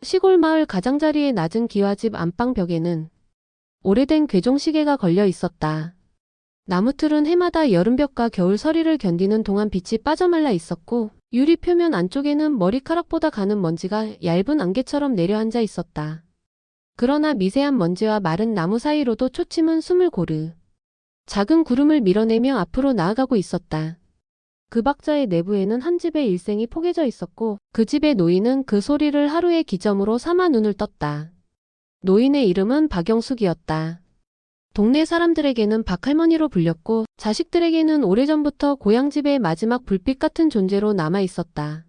시골 마을 가장자리의 낮은 기와집 안방 벽에는 오래된 괴종 시계가 걸려 있었다. 나무틀은 해마다 여름볕과 겨울 서리를 견디는 동안 빛이 빠져말라 있었고 유리 표면 안쪽에는 머리카락보다 가는 먼지가 얇은 안개처럼 내려앉아 있었다. 그러나 미세한 먼지와 마른 나무 사이로도 초침은 숨을 고르 작은 구름을 밀어내며 앞으로 나아가고 있었다. 그 박자의 내부에는 한 집의 일생이 포개져 있었고 그 집의 노인은 그 소리를 하루의 기점으로 삼아 눈을 떴다. 노인의 이름은 박영숙이었다. 동네 사람들에게는 박할머니로 불렸고 자식들에게는 오래전부터 고향집의 마지막 불빛 같은 존재로 남아 있었다.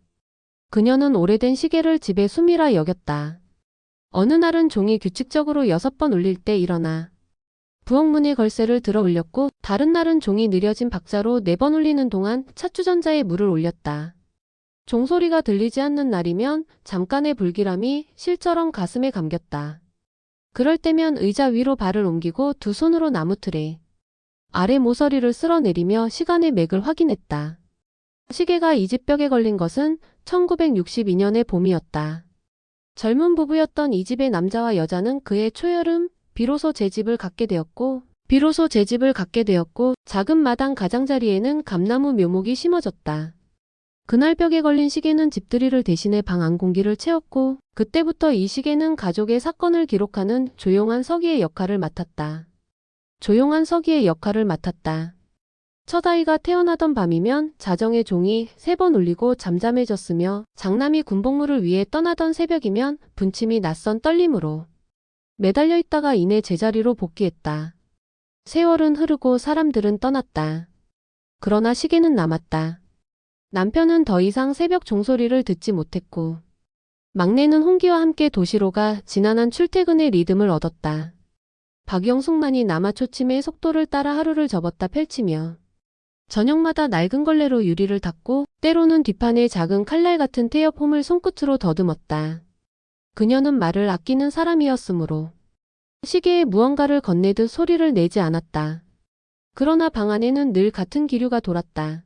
그녀는 오래된 시계를 집의 숨이라 여겼다. 어느 날은 종이 규칙적으로 6번 울릴 때 일어나 부엌문에 걸쇠를 들어 올렸고 다른 날은 종이 느려진 박자로 4번 울리는 동안 찻주전자에 물을 올렸다. 종소리가 들리지 않는 날이면 잠깐의 불길함이 실처럼 가슴에 감겼다. 그럴 때면 의자 위로 발을 옮기고 두 손으로 나무틀에 아래 모서리를 쓸어내리며 시간의 맥을 확인했다. 시계가 이 집 벽에 걸린 것은 1962년의 봄이었다. 젊은 부부였던 이 집의 남자와 여자는 그해 초여름 비로소 제 집을 갖게 되었고 작은 마당 가장자리에는 감나무 묘목이 심어졌다. 그날 벽에 걸린 시계는 집들이를 대신해 방 안 공기를 채웠고 그때부터 이 시계는 가족의 사건을 기록하는 조용한 서기의 역할을 맡았다. 첫 아이가 태어나던 밤이면 자정의 종이 3번 울리고 잠잠해졌으며 장남이 군복무를 위해 떠나던 새벽이면 분침이 낯선 떨림으로 매달려 있다가 이내 제자리로 복귀했다. 세월은 흐르고 사람들은 떠났다. 그러나 시계는 남았다. 남편은 더 이상 새벽 종소리를 듣지 못했고 막내는 홍기와 함께 도시로 가 지난한 출퇴근의 리듬을 얻었다. 박영숙만이 남아 초침의 속도를 따라 하루를 접었다 펼치며 저녁마다 낡은 걸레로 유리를 닦고 때로는 뒷판에 작은 칼날 같은 태엽 홈을 손끝으로 더듬었다. 그녀는 말을 아끼는 사람이었으므로 시계에 무언가를 건네듯 소리를 내지 않았다. 그러나 방 안에는 늘 같은 기류가 돌았다.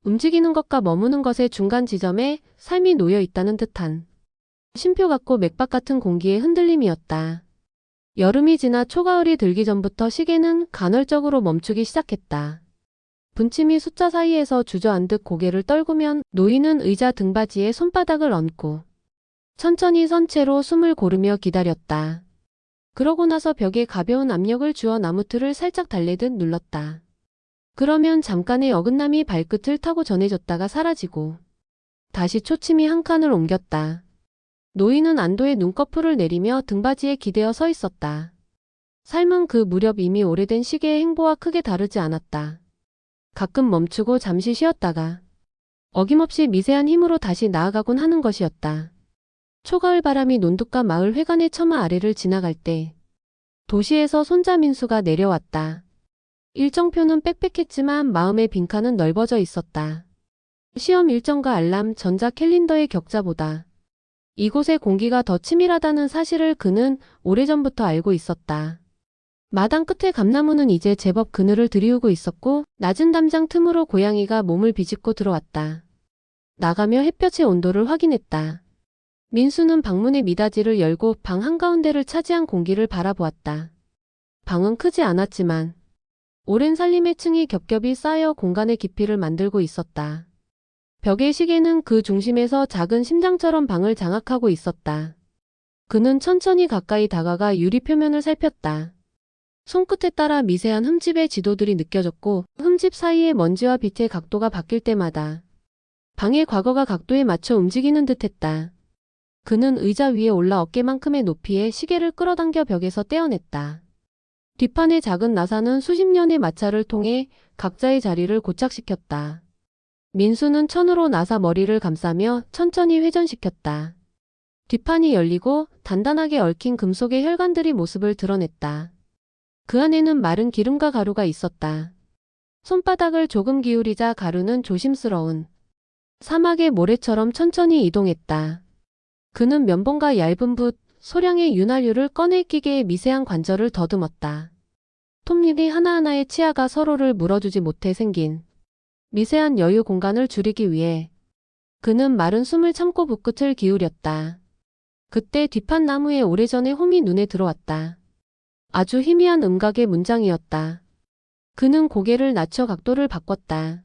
움직이는 것과 머무는 것의 중간 지점에 삶이 놓여 있다는 듯한 쉼표 같고 맥박 같은 공기의 흔들림이었다. 여름이 지나 초가을이 들기 전부터 시계는 간헐적으로 멈추기 시작했다. 분침이 숫자 사이에서 주저앉듯 고개를 떨구면 노인은 의자 등받이에 손바닥을 얹고 천천히 선 채로 숨을 고르며 기다렸다. 그러고 나서 벽에 가벼운 압력을 주어 나무틀을 살짝 달래듯 눌렀다. 그러면 잠깐의 어긋남이 발끝을 타고 전해졌다가 사라지고 다시 초침이 한 칸을 옮겼다. 노인은 안도의 눈꺼풀을 내리며 등받이에 기대어 서 있었다. 삶은 그 무렵 이미 오래된 시계의 행보와 크게 다르지 않았다. 가끔 멈추고 잠시 쉬었다가 어김없이 미세한 힘으로 다시 나아가곤 하는 것이었다. 초가을 바람이 논둑과 마을 회관의 처마 아래를 지나갈 때 도시에서 손자 민수가 내려왔다. 일정표는 빽빽했지만 마음의 빈칸은 넓어져 있었다. 시험 일정과 알람, 전자 캘린더의 격자보다 이곳의 공기가 더 치밀하다는 사실을 그는 오래전부터 알고 있었다. 마당 끝의 감나무는 이제 제법 그늘을 들이우고 있었고 낮은 담장 틈으로 고양이가 몸을 비집고 들어왔다. 나가며 햇볕의 온도를 확인했다. 민수는 방문의 미닫이를 열고 방 한가운데를 차지한 공기를 바라보았다. 방은 크지 않았지만 오랜 살림의 층이 겹겹이 쌓여 공간의 깊이를 만들고 있었다. 벽의 시계는 그 중심에서 작은 심장처럼 방을 장악하고 있었다. 그는 천천히 가까이 다가가 유리 표면을 살폈다. 손끝에 따라 미세한 흠집의 지도들이 느껴졌고 흠집 사이의 먼지와 빛의 각도가 바뀔 때마다 방의 과거가 각도에 맞춰 움직이는 듯했다. 그는 의자 위에 올라 어깨만큼의 높이의 시계를 끌어당겨 벽에서 떼어냈다. 뒷판의 작은 나사는 수십 년의 마찰을 통해 각자의 자리를 고착시켰다. 민수는 천으로 나사 머리를 감싸며 천천히 회전시켰다. 뒷판이 열리고 단단하게 얽힌 금속의 혈관들이 모습을 드러냈다. 그 안에는 마른 기름과 가루가 있었다. 손바닥을 조금 기울이자 가루는 조심스러운 사막의 모래처럼 천천히 이동했다. 그는 면봉과 얇은 붓, 소량의 윤활유를 꺼내 끼개의 미세한 관절을 더듬었다. 톱니이 하나하나의 치아가 서로를 물어주지 못해 생긴 미세한 여유 공간을 줄이기 위해 그는 마른 숨을 참고 붓끝을 기울였다. 그때 뒷판 나무에 오래전의 홈이 눈에 들어왔다. 아주 희미한 음각의 문장이었다. 그는 고개를 낮춰 각도를 바꿨다.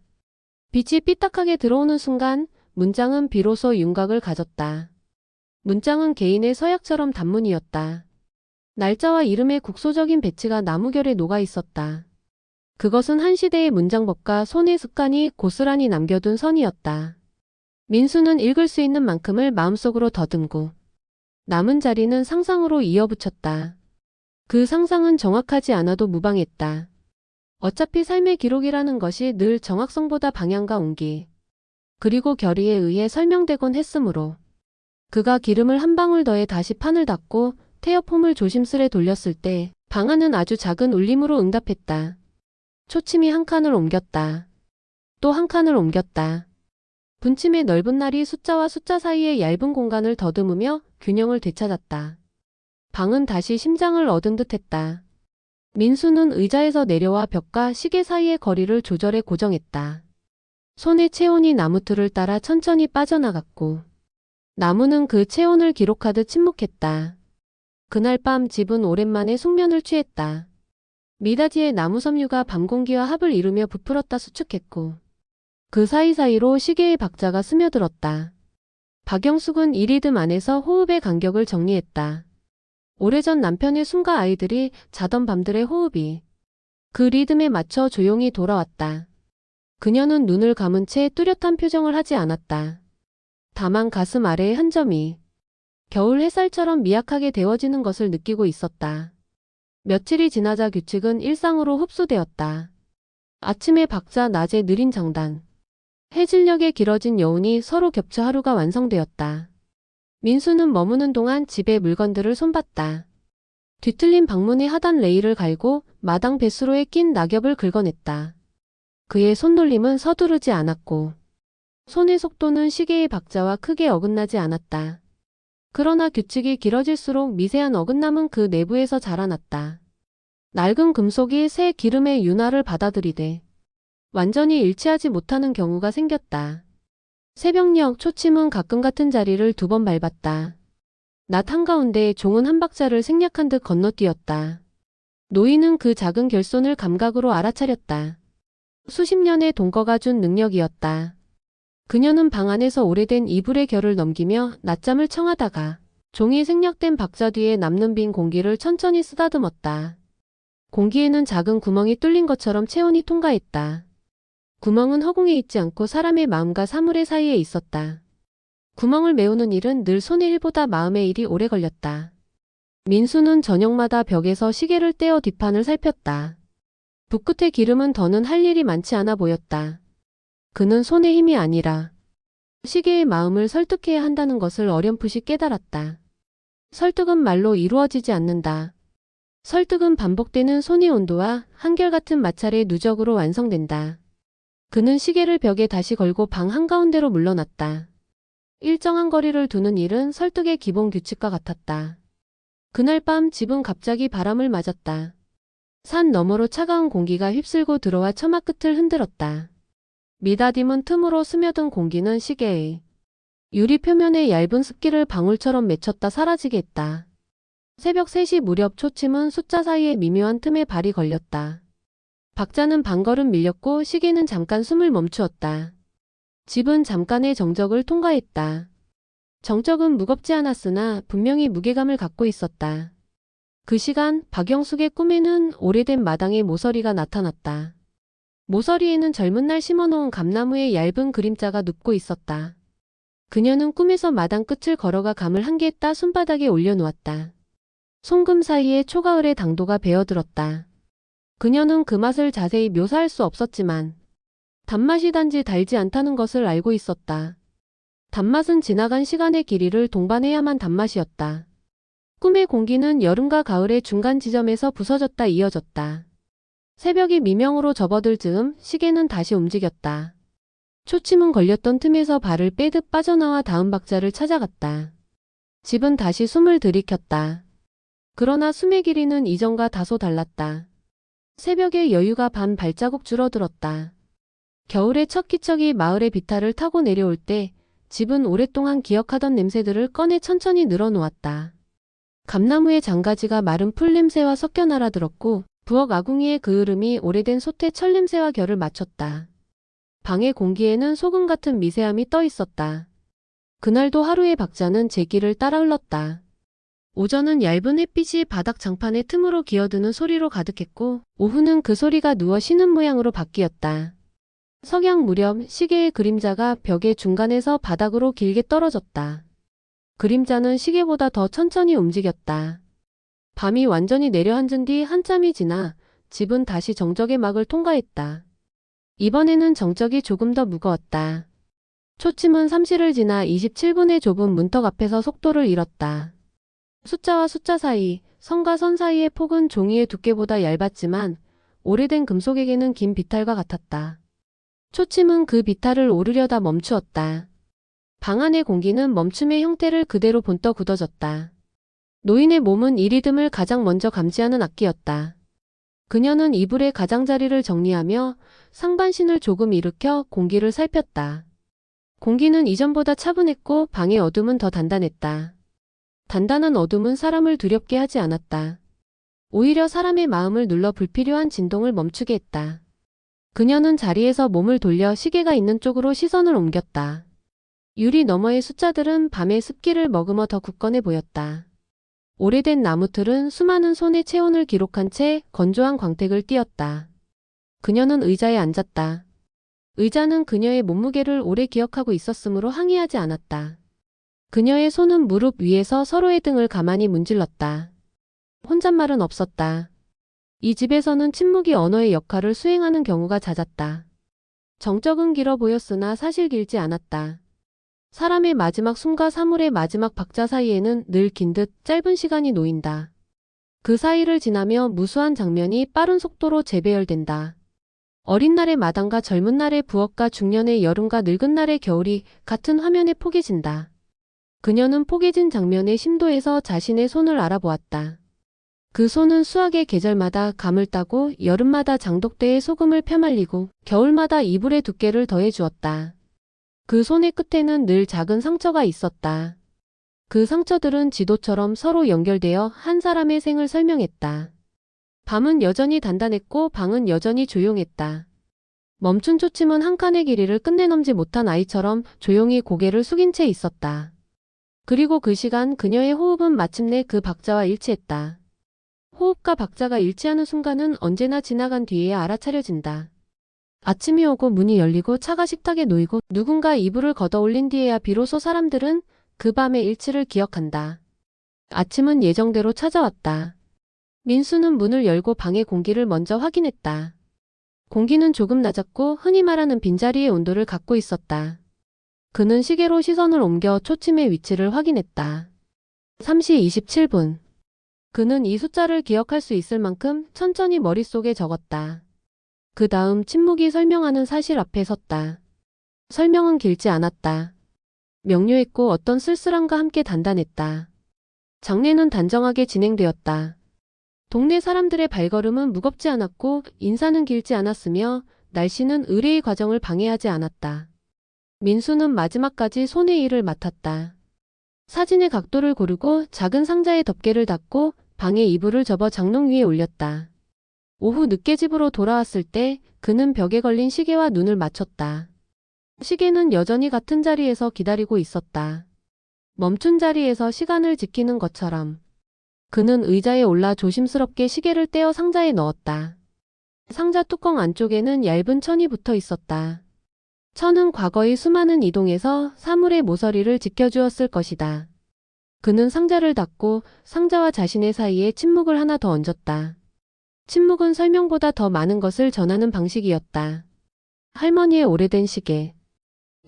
빛이 삐딱하게 들어오는 순간 문장은 비로소 윤곽을 가졌다. 문장은 개인의 서약처럼 단문이었다. 날짜와 이름의 국소적인 배치가 나무결에 녹아 있었다. 그것은 한 시대의 문장법과 손의 습관이 고스란히 남겨둔 선이었다. 민수는 읽을 수 있는 만큼을 마음속으로 더듬고 남은 자리는 상상으로 이어붙였다. 그 상상은 정확하지 않아도 무방했다. 어차피 삶의 기록이라는 것이 늘 정확성보다 방향과 온기, 그리고 결의에 의해 설명되곤 했으므로 그가 기름을 한 방울 더해 다시 판을 닫고 태엽홈을 조심스레 돌렸을 때 방안은 아주 작은 울림으로 응답했다. 초침이 한 칸을 옮겼다. 또 한 칸을 옮겼다. 분침의 넓은 날이 숫자와 숫자 사이의 얇은 공간을 더듬으며 균형을 되찾았다. 방은 다시 심장을 얻은 듯했다. 민수는 의자에서 내려와 벽과 시계 사이의 거리를 조절해 고정했다. 손의 체온이 나무틀을 따라 천천히 빠져나갔고 나무는 그 체온을 기록하듯 침묵했다. 그날 밤 집은 오랜만에 숙면을 취했다. 미닫이의 나무 섬유가 밤 공기와 합을 이루며 부풀었다 수축했고 그 사이사이로 시계의 박자가 스며들었다. 박영숙은 이 리듬 안에서 호흡의 간격을 정리했다. 오래전 남편의 숨과 아이들이 자던 밤들의 호흡이 그 리듬에 맞춰 조용히 돌아왔다. 그녀는 눈을 감은 채 뚜렷한 표정을 하지 않았다. 다만 가슴 아래의 한 점이 겨울 햇살처럼 미약하게 데워지는 것을 느끼고 있었다. 며칠이 지나자 규칙은 일상으로 흡수되었다. 아침의 박자, 낮의 느린 장단, 해질녘의 길어진 여운이 서로 겹쳐 하루가 완성되었다. 민수는 머무는 동안 집의 물건들을 손봤다. 뒤틀린 방문의 하단 레일을 갈고 마당 뱃수로에 낀 낙엽을 긁어냈다. 그의 손놀림은 서두르지 않았고 손의 속도는 시계의 박자와 크게 어긋나지 않았다. 그러나 규칙이 길어질수록 미세한 어긋남은 그 내부에서 자라났다. 낡은 금속이 새 기름의 윤활을 받아들이되 완전히 일치하지 못하는 경우가 생겼다. 새벽녘 초침은 가끔 같은 자리를 2번 밟았다. 낮 한가운데 종은 한 박자를 생략한 듯 건너뛰었다. 노인은 그 작은 결손을 감각으로 알아차렸다. 수십 년의 동거가 준 능력이었다. 그녀는 방 안에서 오래된 이불의 결을 넘기며 낮잠을 청하다가 종이 생략된 박자 뒤에 남는 빈 공기를 천천히 쓰다듬었다. 공기에는 작은 구멍이 뚫린 것처럼 체온이 통과했다. 구멍은 허공에 있지 않고 사람의 마음과 사물의 사이에 있었다. 구멍을 메우는 일은 늘 손의 일보다 마음의 일이 오래 걸렸다. 민수는 저녁마다 벽에서 시계를 떼어 뒷판을 살폈다. 붓끝의 기름은 더는 할 일이 많지 않아 보였다. 그는 손의 힘이 아니라 시계의 마음을 설득해야 한다는 것을 어렴풋이 깨달았다. 설득은 말로 이루어지지 않는다. 설득은 반복되는 손의 온도와 한결같은 마찰의 누적으로 완성된다. 그는 시계를 벽에 다시 걸고 방 한가운데로 물러났다. 일정한 거리를 두는 일은 설득의 기본 규칙과 같았다. 그날 밤 집은 갑자기 바람을 맞았다. 산 너머로 차가운 공기가 휩쓸고 들어와 처마 끝을 흔들었다. 미닫이문 틈으로 스며든 공기는 시계의 유리 표면의 얇은 습기를 방울처럼 맺혔다 사라지게 했다. 새벽 3시 무렵 초침은 숫자 사이의 미묘한 틈에 발이 걸렸다. 박자는 반걸음 밀렸고 시계는 잠깐 숨을 멈추었다. 집은 잠깐의 정적을 통과했다. 정적은 무겁지 않았으나 분명히 무게감을 갖고 있었다. 그 시간 박영숙의 꿈에는 오래된 마당의 모서리가 나타났다. 모서리에는 젊은 날 심어놓은 감나무의 얇은 그림자가 눕고 있었다. 그녀는 꿈에서 마당 끝을 걸어가 감을 한 개 따 손바닥에 올려놓았다. 송금 사이에 초가을의 당도가 배어들었다. 그녀는 그 맛을 자세히 묘사할 수 없었지만 단맛이 단지 달지 않다는 것을 알고 있었다. 단맛은 지나간 시간의 길이를 동반해야만 단맛이었다. 꿈의 공기는 여름과 가을의 중간 지점에서 부서졌다 이어졌다. 새벽이 미명으로 접어들 즈음 시계는 다시 움직였다. 초침은 걸렸던 틈에서 발을 빼듯 빠져나와 다음 박자를 찾아갔다. 집은 다시 숨을 들이켰다. 그러나 숨의 길이는 이전과 다소 달랐다. 새벽의 여유가 반 발자국 줄어들었다. 겨울의 첫 기척이 마을의 비탈을 타고 내려올 때 집은 오랫동안 기억하던 냄새들을 꺼내 천천히 늘어놓았다. 감나무의 장가지가 마른 풀 냄새와 섞여 날아들었고 부엌 아궁이의 그을음이 오래된 솥의 철 냄새와 결을 맞췄다. 방의 공기에는 소금 같은 미세함이 떠 있었다. 그날도 하루의 박자는 제 길을 따라 흘렀다. 오전은 얇은 햇빛이 바닥 장판의 틈으로 기어드는 소리로 가득했고 오후는 그 소리가 누워 쉬는 모양으로 바뀌었다. 석양 무렵 시계의 그림자가 벽의 중간에서 바닥으로 길게 떨어졌다. 그림자는 시계보다 더 천천히 움직였다. 밤이 완전히 내려앉은 뒤 한참이 지나 집은 다시 정적의 막을 통과했다. 이번에는 정적이 조금 더 무거웠다. 초침은 3시를 지나 27분의 좁은 문턱 앞에서 속도를 잃었다. 숫자와 숫자 사이, 선과 선 사이의 폭은 종이의 두께보다 얇았지만 오래된 금속에게는 긴 비탈과 같았다. 초침은 그 비탈을 오르려다 멈추었다. 방 안의 공기는 멈춤의 형태를 그대로 본떠 굳어졌다. 노인의 몸은 이 리듬을 가장 먼저 감지하는 악기였다. 그녀는 이불의 가장자리를 정리하며 상반신을 조금 일으켜 공기를 살폈다. 공기는 이전보다 차분했고 방의 어둠은 더 단단했다. 단단한 어둠은 사람을 두렵게 하지 않았다. 오히려 사람의 마음을 눌러 불필요한 진동을 멈추게 했다. 그녀는 자리에서 몸을 돌려 시계가 있는 쪽으로 시선을 옮겼다. 유리 너머의 숫자들은 밤의 습기를 머금어 더 굳건해 보였다. 오래된 나무틀은 수많은 손의 체온을 기록한 채 건조한 광택을 띠었다. 그녀는 의자에 앉았다. 의자는 그녀의 몸무게를 오래 기억하고 있었으므로 항의하지 않았다. 그녀의 손은 무릎 위에서 서로의 등을 가만히 문질렀다. 혼잣말은 없었다. 이 집에서는 침묵이 언어의 역할을 수행하는 경우가 잦았다. 정적은 길어 보였으나 사실 길지 않았다. 사람의 마지막 숨과 사물의 마지막 박자 사이에는 늘 긴 듯 짧은 시간이 놓인다. 그 사이를 지나며 무수한 장면이 빠른 속도로 재배열된다. 어린 날의 마당과 젊은 날의 부엌과 중년의 여름과 늙은 날의 겨울이 같은 화면에 포개진다. 그녀는 포개진 장면의 심도에서 자신의 손을 알아보았다. 그 손은 수학의 계절마다 감을 따고 여름마다 장독대에 소금을 펴말리고 겨울마다 이불의 두께를 더해 주었다. 그 손의 끝에는 늘 작은 상처가 있었다. 그 상처들은 지도처럼 서로 연결되어 한 사람의 생을 설명했다. 밤은 여전히 단단했고 방은 여전히 조용했다. 멈춘 초침은 한 칸의 길이를 끝내 넘지 못한 아이처럼 조용히 고개를 숙인 채 있었다. 그리고 그 시간 그녀의 호흡은 마침내 그 박자와 일치했다. 호흡과 박자가 일치하는 순간은 언제나 지나간 뒤에야 알아차려진다. 아침이 오고 문이 열리고 차가 식탁에 놓이고 누군가 이불을 걷어올린 뒤에야 비로소 사람들은 그 밤의 일치를 기억한다. 아침은 예정대로 찾아왔다. 민수는 문을 열고 방의 공기를 먼저 확인했다. 공기는 조금 낮았고 흔히 말하는 빈자리의 온도를 갖고 있었다. 그는 시계로 시선을 옮겨 초침의 위치를 확인했다. 3시 27분. 그는 이 숫자를 기억할 수 있을 만큼 천천히 머릿속에 적었다. 그 다음 침묵이 설명하는 사실 앞에 섰다. 설명은 길지 않았다. 명료했고 어떤 쓸쓸함과 함께 단단했다. 장례는 단정하게 진행되었다. 동네 사람들의 발걸음은 무겁지 않았고 인사는 길지 않았으며 날씨는 의례의 과정을 방해하지 않았다. 민수는 마지막까지 손의 일을 맡았다. 사진의 각도를 고르고 작은 상자에 덮개를 닫고 방에 이불을 접어 장롱 위에 올렸다. 오후 늦게 집으로 돌아왔을 때 그는 벽에 걸린 시계와 눈을 맞췄다. 시계는 여전히 같은 자리에서 기다리고 있었다. 멈춘 자리에서 시간을 지키는 것처럼. 그는 의자에 올라 조심스럽게 시계를 떼어 상자에 넣었다. 상자 뚜껑 안쪽에는 얇은 천이 붙어 있었다. 천은 과거의 수많은 이동에서 사물의 모서리를 지켜주었을 것이다. 그는 상자를 닫고 상자와 자신의 사이에 침묵을 하나 더 얹었다. 침묵은 설명보다 더 많은 것을 전하는 방식이었다. 할머니의 오래된 시계.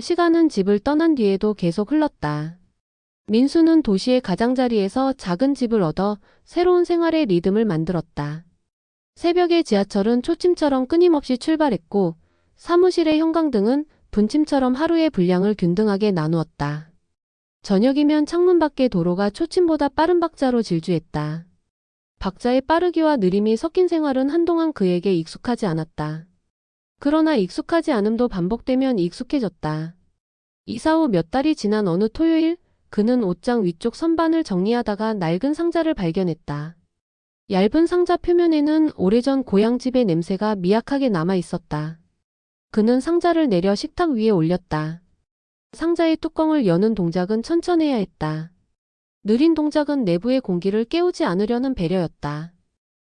시간은 집을 떠난 뒤에도 계속 흘렀다. 민수는 도시의 가장자리에서 작은 집을 얻어 새로운 생활의 리듬을 만들었다. 새벽의 지하철은 초침처럼 끊임없이 출발했고 사무실의 형광등은 분침처럼 하루의 분량을 균등하게 나누었다. 저녁이면 창문 밖의 도로가 초침보다 빠른 박자로 질주했다. 박자의 빠르기와 느림이 섞인 생활은 한동안 그에게 익숙하지 않았다. 그러나 익숙하지 않음도 반복되면 익숙해졌다. 이사 후 몇 달이 지난 어느 토요일, 그는 옷장 위쪽 선반을 정리하다가 낡은 상자를 발견했다. 얇은 상자 표면에는 오래전 고향집의 냄새가 미약하게 남아 있었다. 그는 상자를 내려 식탁 위에 올렸다. 상자의 뚜껑을 여는 동작은 천천해야 했다. 느린 동작은 내부의 공기를 깨우지 않으려는 배려였다.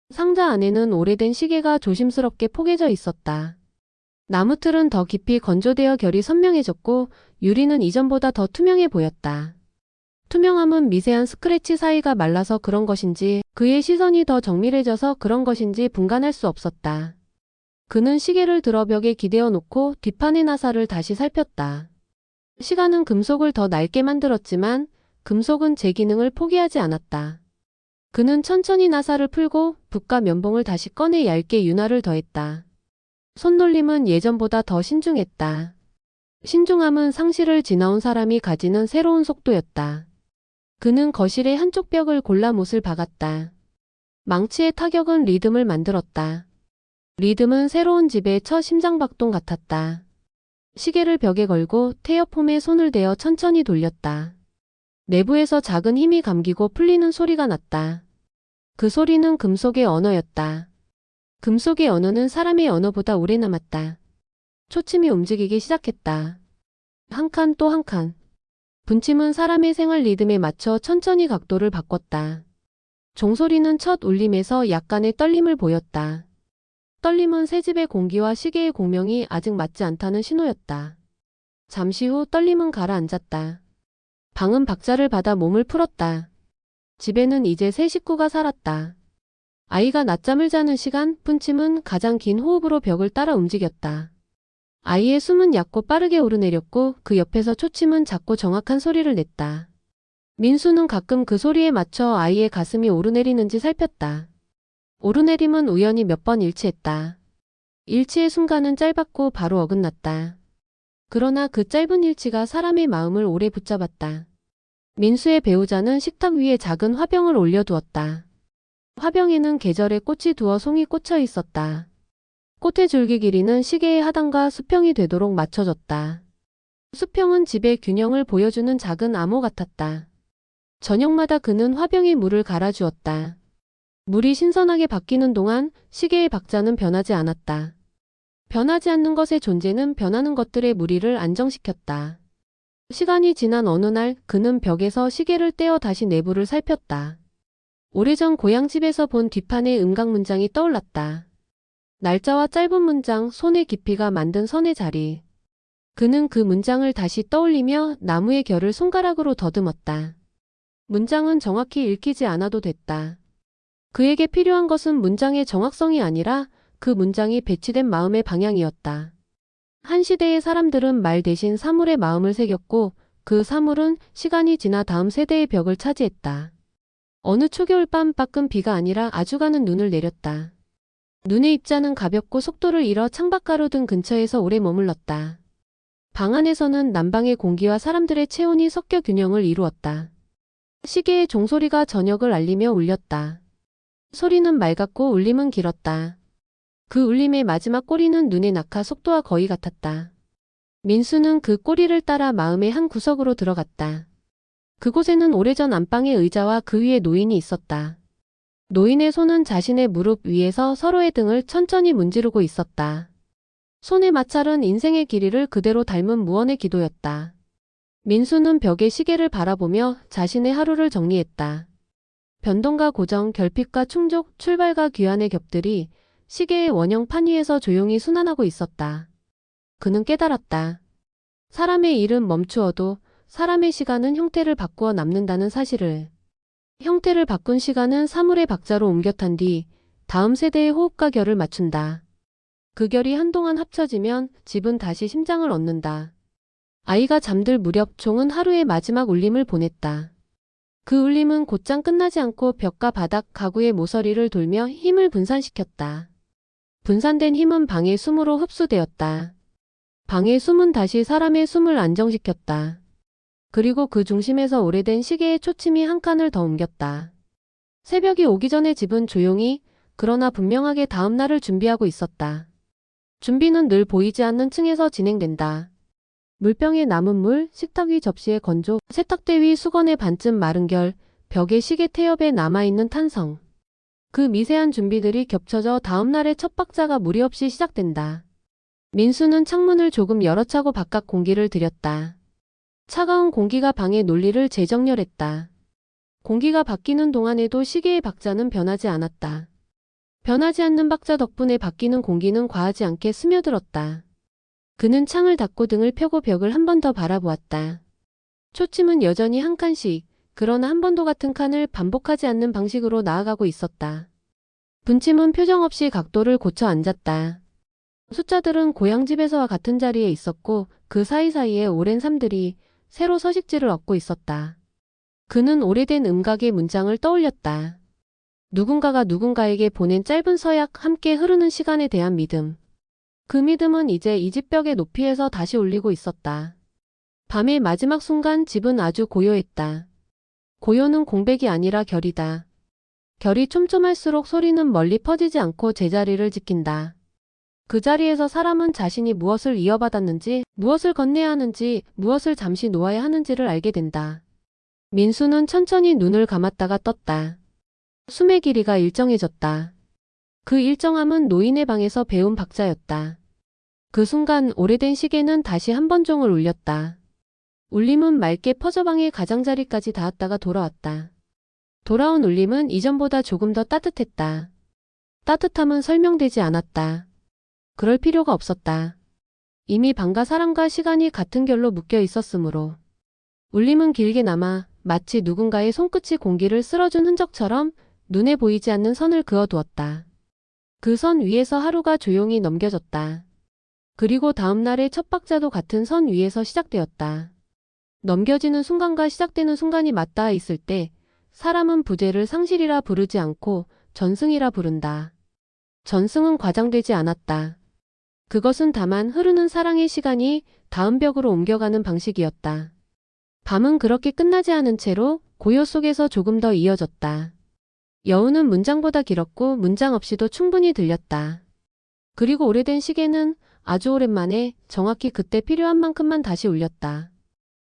상자 안에는 오래된 시계가 조심스럽게 포개져 있었다. 나무틀은 더 깊이 건조되어 결이 선명해졌고 유리는 이전보다 더 투명해 보였다. 투명함은 미세한 스크래치 사이가 말라서 그런 것인지 그의 시선이 더 정밀해져서 그런 것인지 분간할 수 없었다. 그는 시계를 들어 벽에 기대어 놓고 뒷판의 나사를 다시 살폈다. 시간은 금속을 더 낡게 만들었지만 금속은 제 기능을 포기하지 않았다. 그는 천천히 나사를 풀고 붓과 면봉을 다시 꺼내 얇게 윤활을 더했다. 손놀림은 예전보다 더 신중했다. 신중함은 상실을 지나온 사람이 가지는 새로운 속도였다. 그는 거실의 한쪽 벽을 골라 못을 박았다. 망치의 타격은 리듬을 만들었다. 리듬은 새로운 집의 첫 심장박동 같았다. 시계를 벽에 걸고 태엽홈에 손을 대어 천천히 돌렸다. 내부에서 작은 힘이 감기고 풀리는 소리가 났다. 그 소리는 금속의 언어였다. 금속의 언어는 사람의 언어보다 오래 남았다. 초침이 움직이기 시작했다. 한 칸 또 한 칸. 분침은 사람의 생활 리듬에 맞춰 천천히 각도를 바꿨다. 종소리는 첫 울림에서 약간의 떨림을 보였다. 떨림은 새 집의 공기와 시계의 공명이 아직 맞지 않다는 신호였다. 잠시 후 떨림은 가라앉았다. 방은 박자를 받아 몸을 풀었다. 집에는 이제 새 식구가 살았다. 아이가 낮잠을 자는 시간, 분침은 가장 긴 호흡으로 벽을 따라 움직였다. 아이의 숨은 얕고 빠르게 오르내렸고 그 옆에서 초침은 작고 정확한 소리를 냈다. 민수는 가끔 그 소리에 맞춰 아이의 가슴이 오르내리는지 살폈다. 오르내림은 우연히 몇 번 일치했다. 일치의 순간은 짧았고 바로 어긋났다. 그러나 그 짧은 일치가 사람의 마음을 오래 붙잡았다. 민수의 배우자는 식탁 위에 작은 화병을 올려두었다. 화병에는 계절의 꽃이 두어 송이 꽂혀 있었다. 꽃의 줄기 길이는 시계의 하단과 수평이 되도록 맞춰졌다. 수평은 집의 균형을 보여주는 작은 암호 같았다. 저녁마다 그는 화병에 물을 갈아주었다. 물이 신선하게 바뀌는 동안 시계의 박자는 변하지 않았다. 변하지 않는 것의 존재는 변하는 것들의 무리를 안정시켰다. 시간이 지난 어느 날 그는 벽에서 시계를 떼어 다시 내부를 살폈다. 오래전 고향집에서 본 뒷판의 음각 문장이 떠올랐다. 날짜와 짧은 문장, 손의 깊이가 만든 선의 자리. 그는 그 문장을 다시 떠올리며 나무의 결을 손가락으로 더듬었다. 문장은 정확히 읽히지 않아도 됐다. 그에게 필요한 것은 문장의 정확성이 아니라 그 문장이 배치된 마음의 방향이었다. 한 시대의 사람들은 말 대신 사물의 마음을 새겼고 그 사물은 시간이 지나 다음 세대의 벽을 차지했다. 어느 초겨울 밤 밖은 비가 아니라 아주 가는 눈을 내렸다. 눈의 입자는 가볍고 속도를 잃어 창밖가로 등 근처에서 오래 머물렀다. 방 안에서는 난방의 공기와 사람들의 체온이 섞여 균형을 이루었다. 시계의 종소리가 저녁을 알리며 울렸다. 소리는 맑았고 울림은 길었다. 그 울림의 마지막 꼬리는 눈의 낙하 속도와 거의 같았다. 민수는 그 꼬리를 따라 마음의 한 구석으로 들어갔다. 그곳에는 오래전 안방의 의자와 그 위에 노인이 있었다. 노인의 손은 자신의 무릎 위에서 서로의 등을 천천히 문지르고 있었다. 손의 마찰은 인생의 길이를 그대로 닮은 무언의 기도였다. 민수는 벽에 시계를 바라보며 자신의 하루를 정리했다. 변동과 고정, 결핍과 충족, 출발과 귀환의 겹들이 시계의 원형 판 위에서 조용히 순환하고 있었다. 그는 깨달았다. 사람의 일은 멈추어도 사람의 시간은 형태를 바꾸어 남는다는 사실을. 형태를 바꾼 시간은 사물의 박자로 옮겨 탄 뒤 다음 세대의 호흡과 결을 맞춘다. 그 결이 한동안 합쳐지면 집은 다시 심장을 얻는다. 아이가 잠들 무렵 종은 하루의 마지막 울림을 보냈다. 그 울림은 곧장 끝나지 않고 벽과 바닥, 가구의 모서리를 돌며 힘을 분산시켰다. 분산된 힘은 방의 숨으로 흡수되었다. 방의 숨은 다시 사람의 숨을 안정시켰다. 그리고 그 중심에서 오래된 시계의 초침이 한 칸을 더 옮겼다. 새벽이 오기 전에 집은 조용히, 그러나 분명하게 다음 날을 준비하고 있었다. 준비는 늘 보이지 않는 층에서 진행된다. 물병에 남은 물, 식탁 위 접시의 건조, 세탁대 위 수건의 반쯤 마른 결, 벽에 시계 태엽에 남아있는 탄성. 그 미세한 준비들이 겹쳐져 다음날의 첫 박자가 무리 없이 시작된다. 민수는 창문을 조금 열어차고 바깥 공기를 들였다. 차가운 공기가 방의 논리를 재정렬했다. 공기가 바뀌는 동안에도 시계의 박자는 변하지 않았다. 변하지 않는 박자 덕분에 바뀌는 공기는 과하지 않게 스며들었다. 그는 창을 닫고 등을 펴고 벽을 한 번 더 바라보았다. 초침은 여전히 한 칸씩, 그러나 한 번도 같은 칸을 반복하지 않는 방식으로 나아가고 있었다. 분침은 표정 없이 각도를 고쳐 앉았다. 숫자들은 고향집에서와 같은 자리에 있었고 그 사이사이에 오랜 삶들이 새로 서식지를 얻고 있었다. 그는 오래된 음각의 문장을 떠올렸다. 누군가가 누군가에게 보낸 짧은 서약, 함께 흐르는 시간에 대한 믿음. 그 믿음은 이제 이 집 벽의 높이에서 다시 울리고 있었다. 밤의 마지막 순간 집은 아주 고요했다. 고요는 공백이 아니라 결이다. 결이 촘촘할수록 소리는 멀리 퍼지지 않고 제자리를 지킨다. 그 자리에서 사람은 자신이 무엇을 이어받았는지, 무엇을 건네야 하는지, 무엇을 잠시 놓아야 하는지를 알게 된다. 민수는 천천히 눈을 감았다가 떴다. 숨의 길이가 일정해졌다. 그 일정함은 노인의 방에서 배운 박자였다. 그 순간 오래된 시계는 다시 한 번 종을 울렸다. 울림은 맑게 퍼져 방의 가장자리까지 닿았다가 돌아왔다. 돌아온 울림은 이전보다 조금 더 따뜻했다. 따뜻함은 설명되지 않았다. 그럴 필요가 없었다. 이미 방과 사람과 시간이 같은 결로 묶여 있었으므로. 울림은 길게 남아 마치 누군가의 손끝이 공기를 쓸어준 흔적처럼 눈에 보이지 않는 선을 그어두었다. 그 선 위에서 하루가 조용히 넘겨졌다. 그리고 다음 날의 첫 박자도 같은 선 위에서 시작되었다. 넘겨지는 순간과 시작되는 순간이 맞닿아 있을 때 사람은 부재를 상실이라 부르지 않고 전승이라 부른다. 전승은 과장되지 않았다. 그것은 다만 흐르는 사랑의 시간이 다음 벽으로 옮겨가는 방식이었다. 밤은 그렇게 끝나지 않은 채로 고요 속에서 조금 더 이어졌다. 여우는 문장보다 길었고 문장 없이도 충분히 들렸다. 그리고 오래된 시계는 아주 오랜만에 정확히 그때 필요한 만큼만 다시 울렸다.